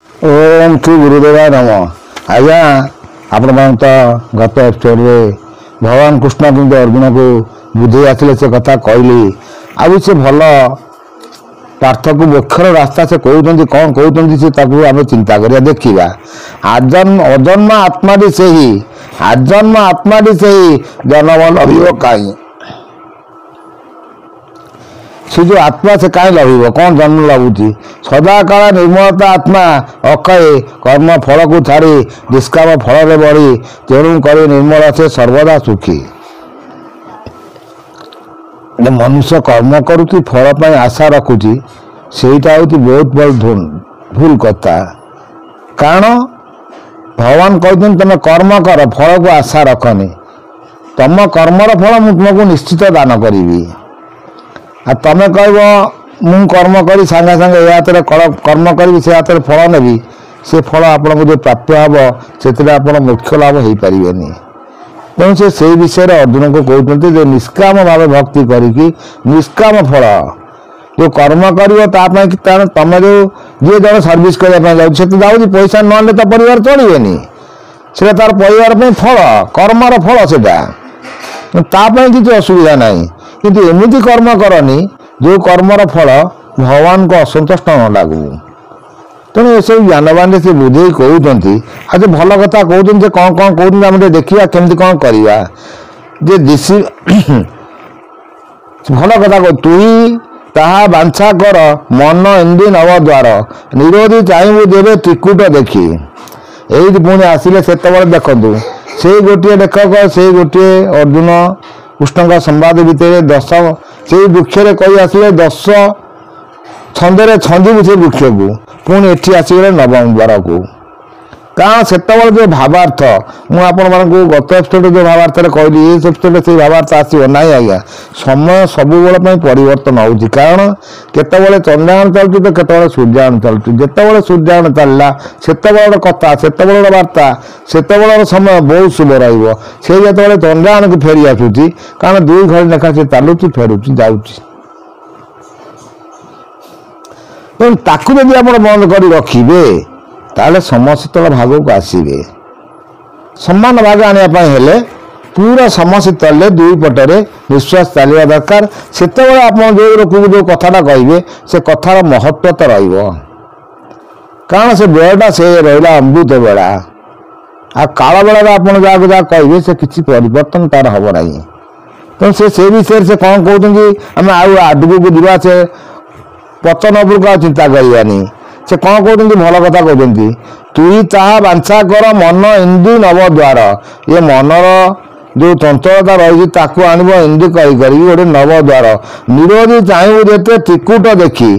ओम श्री गुरुदेवाय नमः। आज्ञा आपण तो गत एपिसोड भगवान कृष्ण किंतु अर्जुन को बुझे आते से कथा कहली आउ से भल पार्थक मोक्षर रास्ता से कहते कौन कहते से आम चिंता करिया देखा अजन्म आत्माटी से ही आजन्म आत्माटी से ही जन्म लभिव कहीं से जो आत्मा से कहीं लभिव कौन जन्म लभुची सदाकाल निर्मलता आत्मा अक्षय कर्म फल को छाड़ी निष्काम फल में बढ़ी तेणु कर निर्मल से सर्वदा सुखी। मनुष्य कर्म करुच्ची फल पर आशा रखुची सेटा हूँ बहुत बड़ भूल कथा। कारण भगवान कहते तुम कर्म कर फल को आशा रखनी तुम कर्मर फल मुझे तुमको निश्चित दान करी आ तमें कह मु कर्म करी सांगे सांगे ए हाथ कर्म करी से हाथ फल नेबी से फल आपको जो प्राप्य हम से आप मोक्ष लाभ हो पारे। तेणु से विषय अर्जुन को कहते निष्काम भाव भक्ति करी निष्काम फल जो कर्म कर तुम जो जी जन सर्विस करने जाऊँ पैसा ना तो परिवार चलिए से तार परिवार फल कर्मर फल से किसी असुविधा ना किंतु एमती कर्म करनी जो कर्मर फल भगवान को असंतुष्ट न लगू। तेणु ये सब ज्ञानवान से बुझे कहते आज भल कथा कहते कौन कौन कहते आम देखा केमती कौन करवा जे दिशी भल कथा कह तुई ताहा बांछा कर मन इंदी नव द्वार निरोधी चाहबू देवे त्रिकुट देखी यही पुणी आसिले से देखु से गोटे लेखक से गोटे अर्जुन कृष्ण का संवाद भितर 10 से वृक्ष कही आसिले 10 छंदे छंदी से वृक्ष को पुणी एटी आसगले नवम द्वार को कारण से जो भावार्थ मुझे गत एपिसोड जो भावार्थ कहली ये एपिसोड से भावार्थ आसो ना आज्ञा समय सब परिवर्तन हो कारण केतबले चंद्रायण चलती तो केतबले सूर्यायण चलती जितेबाला सूर्यायण चलला से कथा से वार्ता से समय बहुत शुभ रे जो चंद्रायण को फेरी आसूची कारण 2 घड़ी लेखा से चलुची फेरुची जाऊँगी ताकू जब आप बंद कर रखिए ताले समशीतल भाग को आसवे समान भाग आने पूरा समशीतल 2 पटे निश्वास चलवा दरकार से आप जो लोक जो कथाटा कहे से कथार महत्व तो कारण से बेड़ाटा से रहा अमृत बेड़ा आ काल बेला आप जहाँ कहे से किसी परिवर्तन तार हम ना तो से विषय से कौन कहते आम आगू को जा से पतन उपरको चिंता करवानी से कौन कहते भल कथा कहते तुई ताहा बांछा कर मन इंदु नव द्वार ये मनर जो चंचलता रही आणव इंदु कही गोटे नव द्वार निरोधी चाहबू जेते त्रिकुट देखी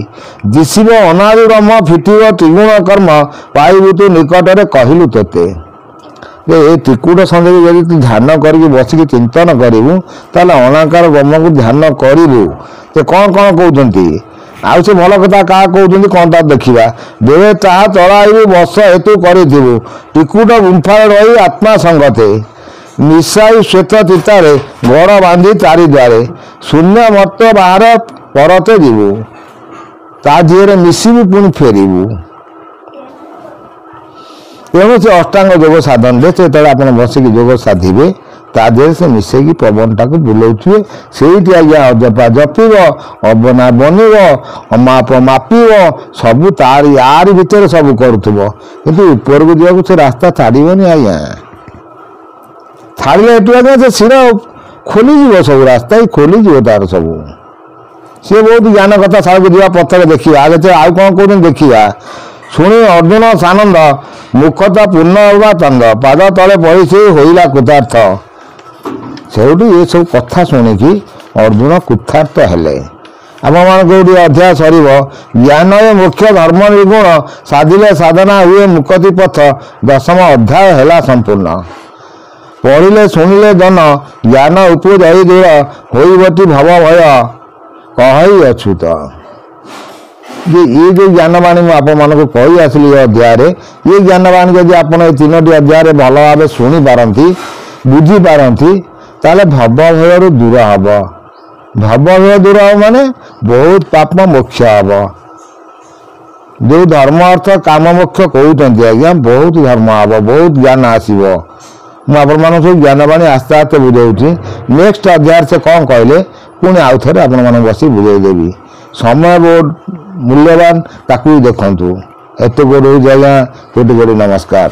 दिशब अनादिरम फिटिव त्रिगुण कर्म पाइबू तू निकट कहलु तोते ये त्रिकुट संदेह यदि तू ध्यान करके बसिक चिंतन करू ताले अनाकार ब्रह्म को ध्यान करू तो कौन कौन कहते आउ से भल कथा क्या कहते कौन ता देखा देवे चाह चलाइबू बस हेतु करू टिकुट गुंफा रही आत्मा संगते मिसाई श्वेत चितारे गड़ बांधी चारिद्वारे शून्य मत बाहर परते जीवु ता झीरे मिसबू पुणी फेरबू। तेणु से अष्टांग योग साधन से आप बसिक योग साधे तादेह से मिसेकी पवन टाक बुलाऊे से आज्ञा जपा जपिब अबना बनब अमाप मापिब सबू तार यार भितर सब करुव कि ऊपर को जावाक से रास्ता छाड़बनी आज्ञा छाड़े आज्ञा से शिर खोलीज सब रास्ता ही खोलीज तार सब सी बहुत ज्ञान कथा साल को जा पथर देखा आगे आउ कौन कहते देखा शुणी अर्जुन सानंद मुखता पूर्ण होगा चंद पाद तले पड़ी से होइला कृतार्थ से ये सब कथा शुणिकी अर्जुन कृतार्थ हेले आप अध्याय सर ज्ञान मुख्य धर्म निर्गुण साधिले साधना हुए मुक्ति पथ 10म अध्याय है संपूर्ण पढ़िले शुणिले जन ज्ञान उपज दूर होती भव भय कही अछूत ये जो ज्ञानवाणी मुझे कही आसली अध्याय ये ज्ञानवाणी जब आप 3टी अध्याय भल भाव शुणी पारती बुझी पारती ताले भव भय दूर हम भव भय दूर हम माने बहुत पाप मोक्ष हम जो धर्म अर्थ काम मोक्ष कहते आज्ञा बहुत धर्म हम बहुत ज्ञान आसो मुझे सब ज्ञान बाणी आस्ते आस्ते बुझाऊँगी नेक्स्ट अध्याय से कौन कहले पुणी आउ थे आपण बस बुझेदेवी समय बहुत मूल्यवान ताकू देखु एत गोड़ आज्ञा कोटि कोटि नमस्कार।